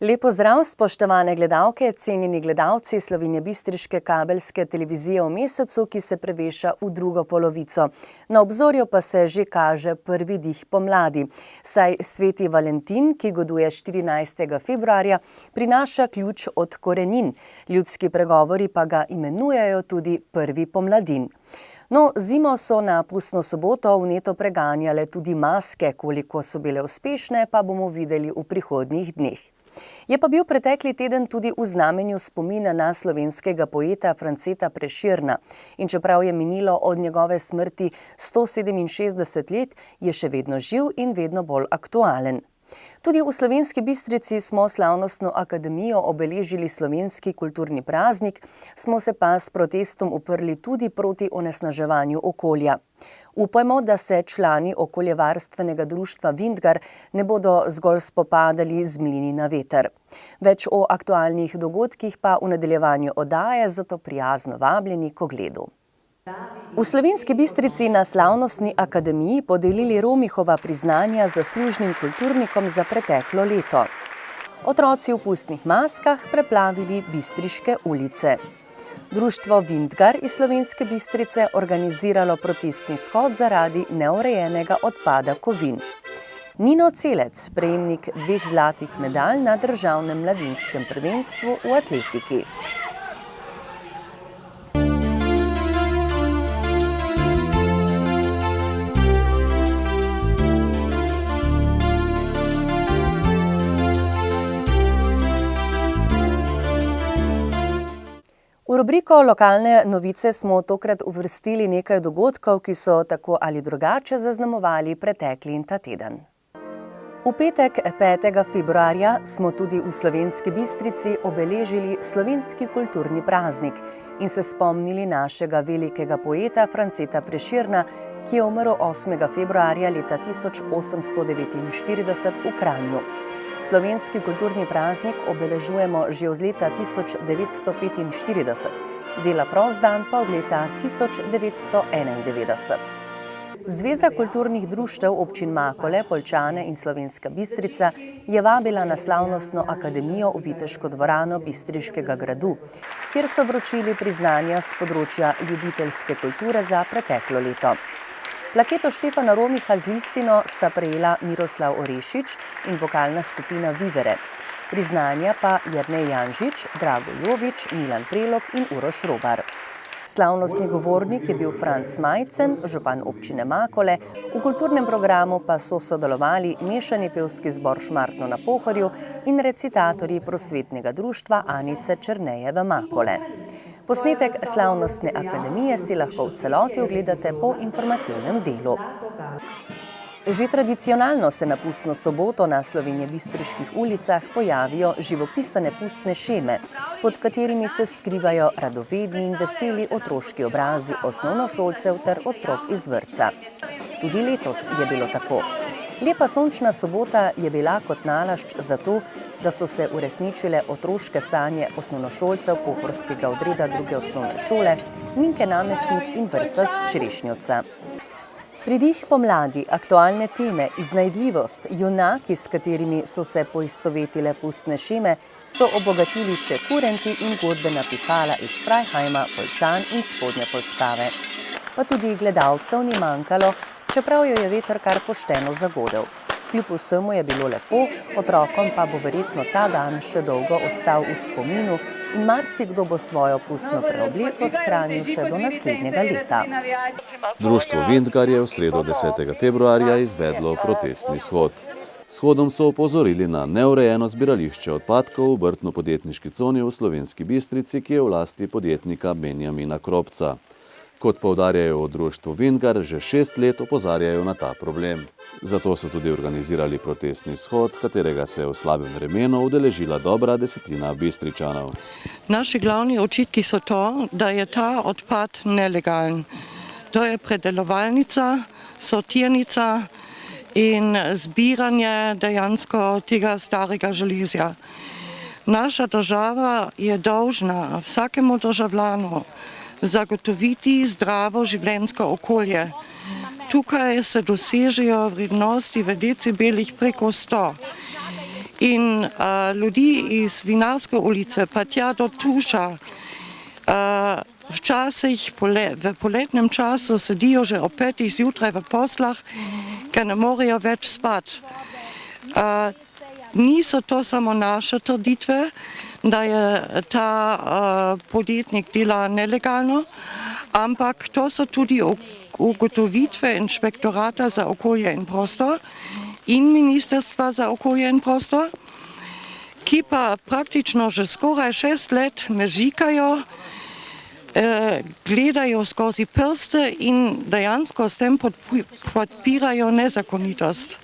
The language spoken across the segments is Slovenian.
Lep pozdrav, spoštovane gledalke, cenjeni gledalci slovenjebistriške kabelske televizije v mesecu, ki se preveša v drugo polovico. Na obzorju pa se že kaže prvi dih pomladi, saj sveti Valentin, ki goduje 14. februarja, prinaša ključ od korenin. Ljudski pregovori pa ga imenujejo tudi prvi pomladin. No, zimo so na pustno soboto vneto preganjale tudi maske, koliko so bile uspešne, pa bomo videli v prihodnjih dneh. Je pa bil pretekli teden tudi v znamenju spomina na slovenskega poeta Franceta Prešerna in čeprav je minilo od njegove smrti 167 let, je še vedno živ in vedno bolj aktualen. Tudi v Slovenski Bistrici smo slavnostno akademijo obeležili slovenski kulturni praznik, smo se pa s protestom uprli tudi proti onesnaževanju okolja. Upajmo, da se člani okoljevarstvenega društva Vintgar ne bodo zgolj spopadali z mlini na veter. Več o aktualnih dogodkih pa v nadaljevanju oddaje, zato prijazno vabljeni k ogledu. V Slovenski Bistrici na slavnostni akademiji podelili Romihova priznanja zaslužnim kulturnikom za preteklo leto. Otroci v pustnih maskah preplavili bistriške ulice. Društvo Vintgar iz Slovenske Bistrice organiziralo protestni shod zaradi neurejenega odpada kovin. Nino Celec, prejemnik 2 zlatih medalj na državnem mladinskem prvenstvu v atletiki. V rubriko Lokalne novice smo tokrat uvrstili nekaj dogodkov, ki so tako ali drugače zaznamovali pretekli in ta teden. V petek 5. februarja smo tudi v Slovenski Bistrici obeležili slovenski kulturni praznik in se spomnili našega velikega poeta Franceta Prešerna, ki je umrl 8. februarja leta 1849 v Kranju. Slovenski kulturni praznik obeležujemo že od leta 1945, dela prost dan pa od leta 1991. Zveza kulturnih društev občin Makole, Poljčane in Slovenska Bistrica je vabila na slavnostno akademijo v Viteško dvorano Bistriškega gradu, kjer so vročili priznanja z področja ljubiteljske kulture za preteklo leto. Plaketo Štefana Romiha z listino sta prejela Miroslav Orešič in vokalna skupina Vivere. Priznanja pa Jernej Janžič, Drago Jovič, Milan Prelog in Uroš Robar. Slavnostni govornik je bil Franc Majcen, župan občine Makole, v kulturnem programu pa so sodelovali mešani pevski zbor Šmartno na Pohorju in recitatorji prosvetnega društva Anice Černejeve Makole. Posnetek slavnostne akademije si lahko v celoti ogledate po informativnem delu. Že tradicionalno se na pustno soboto na slovenjebistriških ulicah pojavijo živopisane pustne šeme, pod katerimi se skrivajo radovedni in veseli otroški obrazi osnovnošolcev ter otrok iz vrtca. Tudi letos je bilo tako. Lepa sončna sobota je bila kot nalašč za to, da so se uresničile otroške sanje osnovnošolcev pohorskega odreda 2. osnovne šole, Minke Namestnik in vrtca s Črešnjevca. Pridih pomladi, aktualne teme, iznajdljivost, junaki, s katerimi so se poistovetile pustne šeme, so obogatili še kurenti in godbena pihala iz Frajheima, Poljčan in Spodnje Polskave. Pa tudi gledalcev ni manjkalo, čeprav jo je veter kar pošteno zagodel. Kljub vsemu je bilo lepo, otrokom pa bo verjetno ta dan še dolgo ostal v spominu in marsikdo bo svojo pustno preobleko shranil še do naslednjega leta. Društvo Vintgar je v sredo 10. februarja izvedlo protestni shod. S shodom so opozorili na neurejeno zbirališče odpadkov v obrtno-podjetniški coni v Slovenski Bistrici, ki je v lasti podjetnika Benjamina Kropca. Kot poudarjajo v društvu Vintgar, že 6 let opozarjajo na ta problem. Zato so tudi organizirali protestni shod, katerega se je v slabem vremenu udeležila dobra desetina Bistričanov. Naši glavni očitki so to, da je ta odpad nelegalen. To je predelovalnica, sortirnica in zbiranje dejansko tega starega železja. Naša država je dolžna vsakemu državljanu zagotoviti zdravo življenjsko okolje. Tukaj se dosežejo vrednosti v decibelih preko 100. in ljudi iz Vinarske ulice pa tja do Tuša. Včasih v poletnem času sedijo že ob 5. zjutraj v poslah, ker ne morejo več spati. Niso to samo naše trditve, da je ta podjetnik dela nelegalno, ampak to so tudi ugotovitve Inšpektorata za okolje in prostor in Ministrstva za okolje in prostor, ki pa praktično že skoraj 6 let mežikajo, gledajo skozi prste in dejansko s tem podpirajo nezakonitost.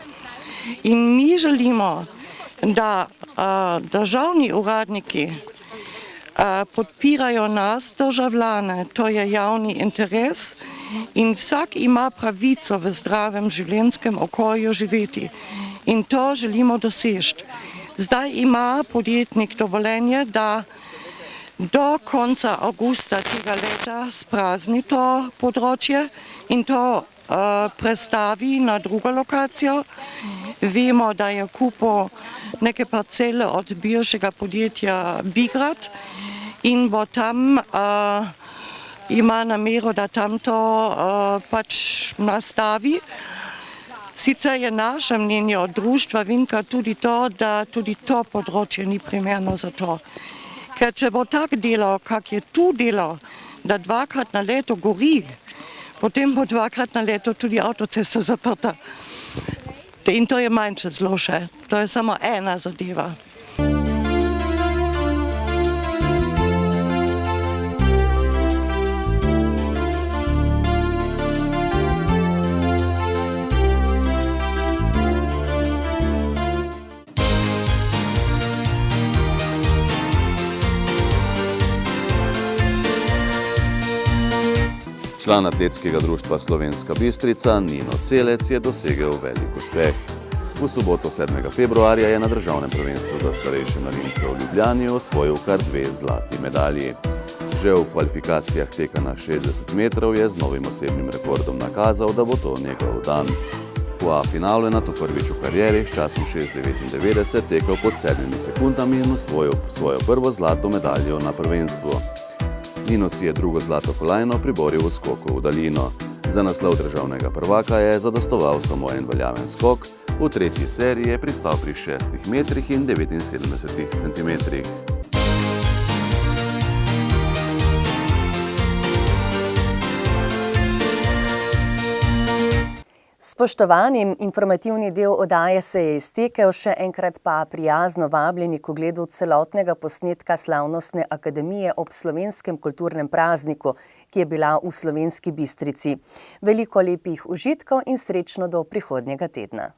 In mi želimo, da državni uradniki podpirajo nas, državljane, to je javni interes in vsak ima pravico v zdravem življenjskem okolju živeti. In to želimo doseči. Zdaj ima podjetnik dovoljenje, da do konca avgusta tega leta sprazni to področje in to prestavi na drugo lokacijo. Vemo, da je kupil neke parcele od bivšega podjetja Bigrad in bo tam, ima namero, da tam to pač nastavi. Sicer je naše mnenje od društva Vinka tudi to, da tudi to področje ni primerno za to. Ker če bo tak delal, kak je tu delal, da 2-krat na leto gori, potem bo 2-krat na leto tudi avtocesta zaprta. In to je manjše zlo še. To je samo ena zadeva. Član atletskega društva Slovenska Bistrica Nino Celec je dosegel velik uspeh. V soboto 7. februarja je na državnem prvenstvu za starejše mladince v Ljubljani osvojil kar 2 zlati medalji. Že v kvalifikacijah teka na 60 metrov je z novim osebnim rekordom nakazal, da bo to njegov dan. V A-finalu je nato prvič v karieri s časom 6:99 tekel pod 7 sekundami in osvojil svojo prvo zlato medaljo na prvenstvu. Nino si je drugo zlato kolajno priboril v skoku v daljino. Za naslov državnega prvaka je zadostoval samo en veljaven skok, v tretji seriji je pristal pri 6 metrih in 79 centimetrih. Spoštovani, informativni del oddaje se je iztekel, še enkrat pa prijazno vabljeni k ogledu celotnega posnetka Slavnostne akademije ob slovenskem kulturnem prazniku, ki je bila v Slovenski Bistrici. Veliko lepih užitkov in srečno do prihodnjega tedna.